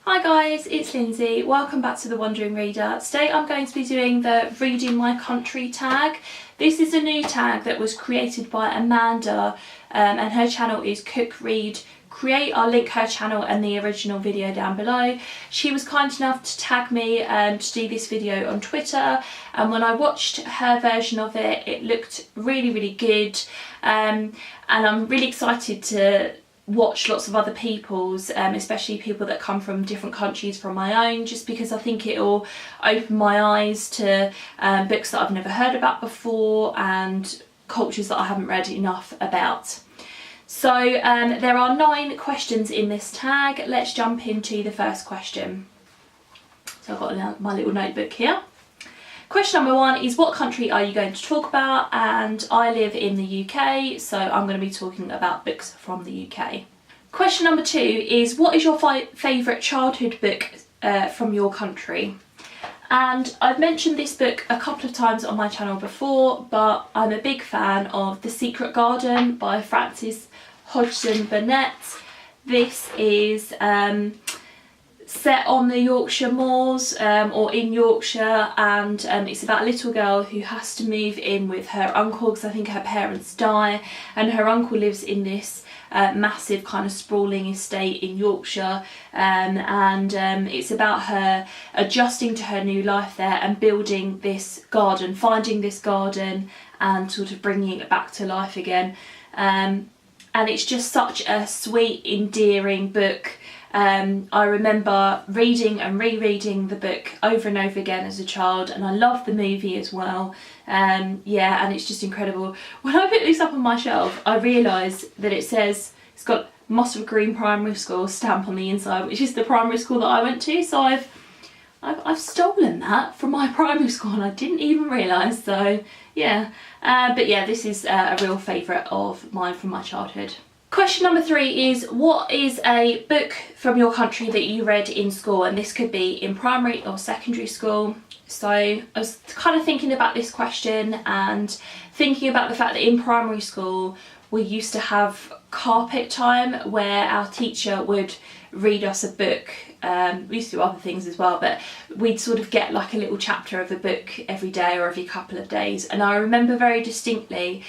Hi guys, it's Lindsay. Welcome back to The Wandering Reader. Today I'm going to be doing the Reading My Country tag. This is a new tag that was created by Amanda and her channel is Cook Read Create. I'll link her channel and the original video down below. She was kind enough to tag me to do this video on Twitter, and when I watched her version of it, it looked really good, and I'm really excited to watch lots of other people's, especially people that come from different countries from my own, just because I think it'll open my eyes to books that I've never heard about before and cultures that I haven't read enough about. So there are 9 questions in this tag. Let's jump into the first question. So I've got my little notebook here. Question number 1 is, what country are you going to talk about? And I live in the UK, so I'm going to be talking about books from the UK. Question number 2 is, what is your favourite childhood book from your country? And I've mentioned this book a couple of times on my channel before, but I'm a big fan of The Secret Garden by Frances Hodgson Burnett. This is set on the Yorkshire moors, or in Yorkshire, and it's about a little girl who has to move in with her uncle because I think her parents die, and her uncle lives in this massive kind of sprawling estate in Yorkshire, and it's about her adjusting to her new life there and building this garden, finding this garden and sort of bringing it back to life again, and it's just such a sweet, endearing book. I remember reading and rereading the book over and over again as a child, and I love the movie as well. Yeah, and it's just incredible. When I put this up on my shelf, I realised that it's got Mosswood Green Primary School stamp on the inside, which is the primary school that I went to. So I've stolen that from my primary school and I didn't even realise. So yeah, but yeah, this is a real favourite of mine from my childhood. Question number 3 is, what is a book from your country that you read in school? And this could be in primary or secondary school. So I was kind of thinking about this question and thinking about the fact that in primary school we used to have carpet time where our teacher would read us a book. We used to do other things as well, but we'd sort of get like a little chapter of a book every day or every couple of days. And I remember very distinctly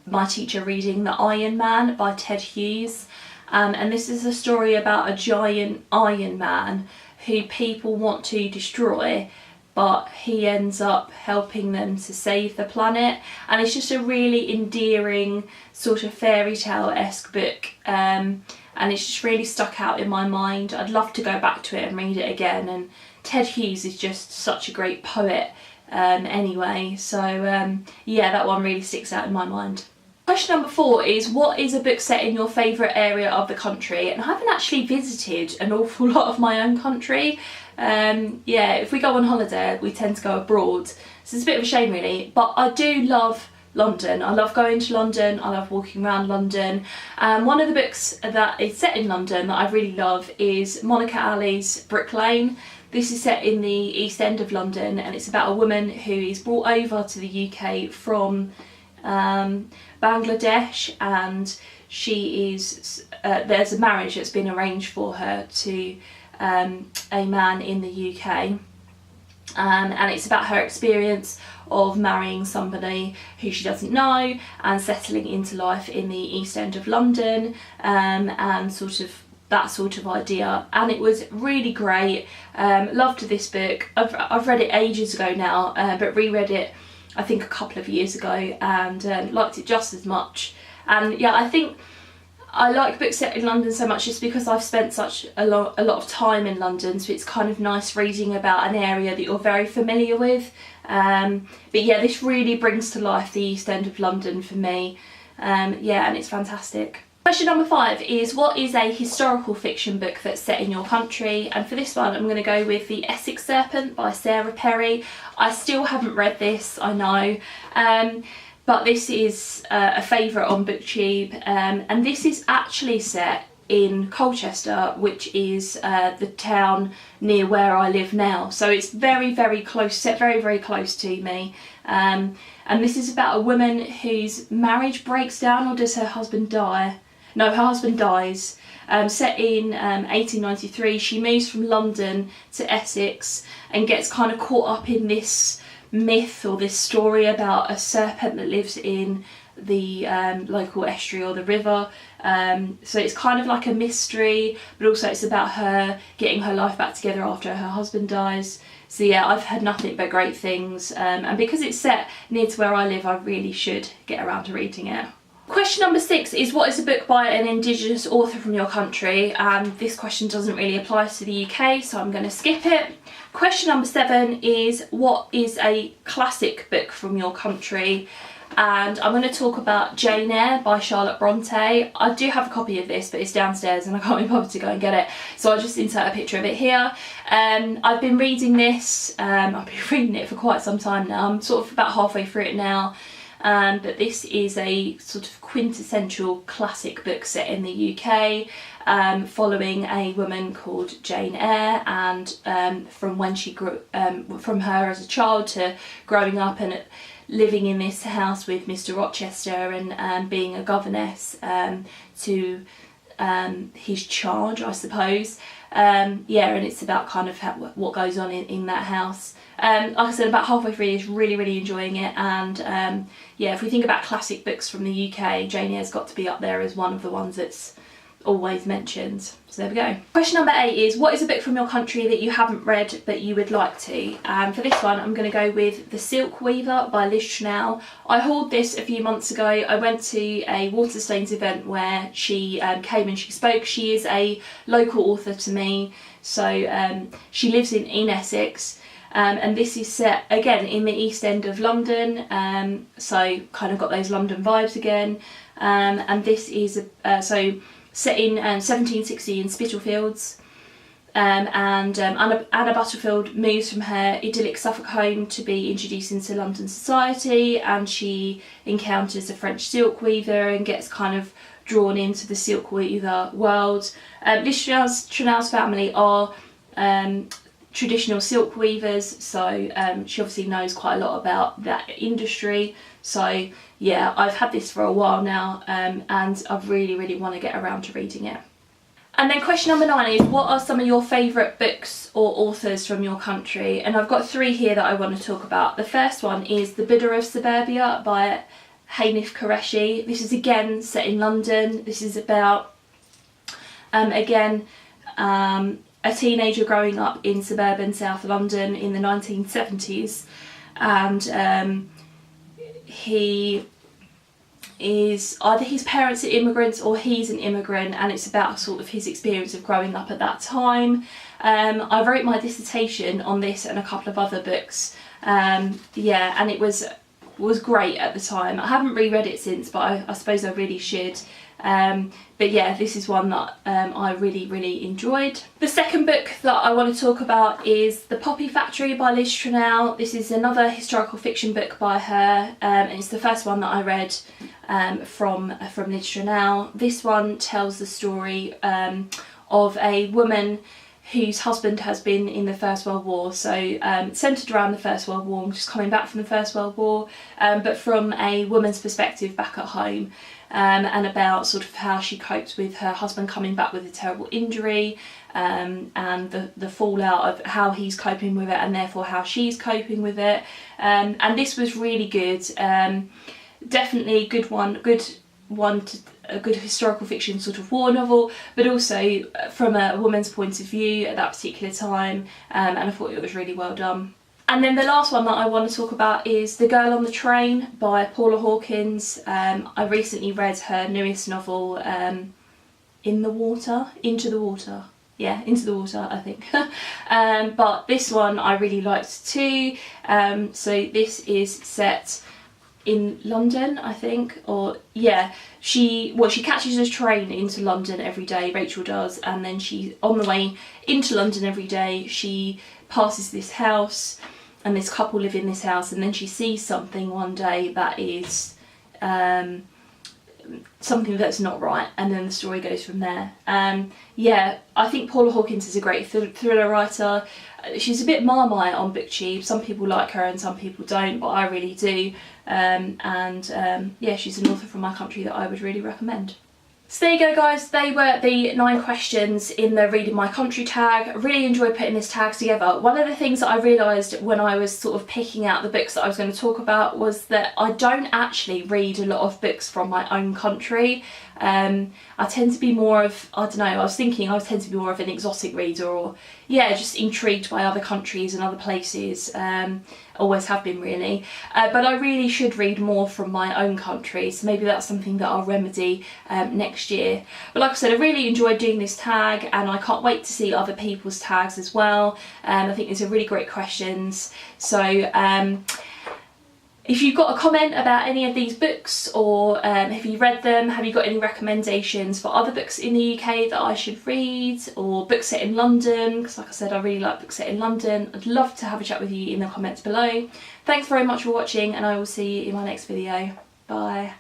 my teacher reading The Iron Man by Ted Hughes, and this is a story about a giant Iron Man who people want to destroy, but he ends up helping them to save the planet, and it's just a really endearing sort of fairy tale-esque book, and it's just really stuck out in my mind. I'd love to go back to it and read it again, and Ted Hughes is just such a great poet anyway, so yeah, that one really sticks out in my mind. Question number 4 is, what is a book set in your favourite area of the country? And I haven't actually visited an awful lot of my own country. Yeah, if we go on holiday we tend to go abroad, so it's a bit of a shame really, but I do love London. I love going to London, I love walking around London. One of the books that is set in London that I really love is Monica Ali's Brick Lane. This is set in the East End of London, and it's about a woman who is brought over to the UK from Bangladesh, and she is there's a marriage that's been arranged for her to a man in the UK, and it's about her experience of marrying somebody who she doesn't know and settling into life in the East End of London, and sort of that sort of idea. And it was really great. Loved this book. I've read it ages ago now, but reread it I think a couple of years ago, and liked it just as much. And yeah, I think I like books set in London so much just because I've spent such a lot of time in London, so it's kind of nice reading about an area that you're very familiar with. But yeah, this really brings to life the East End of London for me. Yeah, and it's fantastic. Question number 5 is, what is a historical fiction book that's set in your country? And for this one I'm going to go with The Essex Serpent by Sarah Perry. I still haven't read this, I know, but this is a favourite on BookTube, and this is actually set in Colchester, which is the town near where I live now, so it's very close, set very close to me, and this is about a woman whose marriage breaks down, or does her husband die? no, her husband dies. Set in 1893, she moves from London to Essex and gets kind of caught up in this myth or this story about a serpent that lives in the local estuary or the river. So it's kind of like a mystery, but also it's about her getting her life back together after her husband dies. So yeah, I've heard nothing but great things, and because it's set near to where I live, I really should get around to reading it. Question number 6 is, what is a book by an Indigenous author from your country? And this question doesn't really apply to the UK, so I'm going to skip it. Question number 7 is, what is a classic book from your country? And I'm going to talk about Jane Eyre by Charlotte Bronte. I do have a copy of this, but it's downstairs and I can't be bothered to go and get it, so I'll just insert a picture of it here. I've been reading this, I've been reading it for quite some time now. I'm sort of about halfway through it now. But this is a sort of quintessential classic book set in the UK, following a woman called Jane Eyre, and from when she grew, from her as a child to growing up and living in this house with Mr. Rochester, and being a governess to his charge, I suppose. Yeah, and it's about kind of what goes on in that house. Like I said, about halfway through is really enjoying it, and yeah, if we think about classic books from the UK, Jane Eyre's got to be up there as one of the ones that's always mentioned. So there we go. Question number 8 is, what is a book from your country that you haven't read but you would like to? For this one, I'm going to go with The Silk Weaver by Liz Trunell. I hauled this a few months ago. I went to a Waterstones event where she came and she spoke. She is a local author to me, so she lives in Essex. And this is set again in the East End of London, so kind of got those London vibes again. And this is so set in 1760 in Spitalfields, and Anna Butterfield moves from her idyllic Suffolk home to be introduced into London society, and she encounters a French silk weaver and gets kind of drawn into the silk weaver world. Liz Trunell's family are traditional silk weavers, so she obviously knows quite a lot about that industry. So yeah, I've had this for a while now, and I really want to get around to reading it. And then question number 9 is, what are some of your favourite books or authors from your country? And I've got 3 here that I want to talk about. The first one is The Bitter of Suburbia by Hanif Qureshi. This is again set in London. This is about a teenager growing up in suburban South London in the 1970s, and he is either his parents are immigrants or he's an immigrant, and it's about sort of his experience of growing up at that time. I wrote my dissertation on this and a couple of other books, yeah, and it was great at the time. I haven't reread it since, but I suppose I really should. But yeah, this is one that I really enjoyed. The second book that I want to talk about is The Poppy Factory by Liz Trunell. This is another historical fiction book by her, and it's the first one that I read from Liz Trunell. This one tells the story of a woman whose husband has been in the First World War, so centred around the First World War, just coming back from the First World War, but from a woman's perspective back at home. And about sort of how she coped with her husband coming back with a terrible injury, and the fallout of how he's coping with it, and therefore how she's coping with it. And this was really good. Definitely a good a good historical fiction sort of war novel, but also from a woman's point of view at that particular time, and I thought it was really well done. And then the last one that I want to talk about is The Girl on the Train by Paula Hawkins. I recently read her newest novel, Into the Water, I think. But this one I really liked too. So this is set in London, I think, or yeah, she catches a train into London every day, Rachel does, and then she, on the way into London every day, she passes this house, and this couple live in this house, and then she sees something one day that is something that's not right, and then the story goes from there. Yeah, I think Paula Hawkins is a great thriller writer. She's a bit Marmite on BookTube. Some people like her and some people don't, but I really do. Yeah, she's an author from my country that I would really recommend. So there you go guys, they were the 9 questions in the Reading My Country tag. I really enjoyed putting this tag together. One of the things that I realised when I was sort of picking out the books that I was going to talk about was that I don't actually read a lot of books from my own country. I tend to be more of, I don't know, I was thinking I tend to be more of an exotic reader, or yeah, just intrigued by other countries and other places. Always have been really, but I really should read more from my own country, so maybe that's something that I'll remedy next year. But like I said, I really enjoyed doing this tag, and I can't wait to see other people's tags as well. I think these are really great questions. So if you've got a comment about any of these books, or have you read them, have you got any recommendations for other books in the UK that I should read, or books set in London, because like I said, I really like books set in London, I'd love to have a chat with you in the comments below. Thanks very much for watching, and I will see you in my next video. Bye.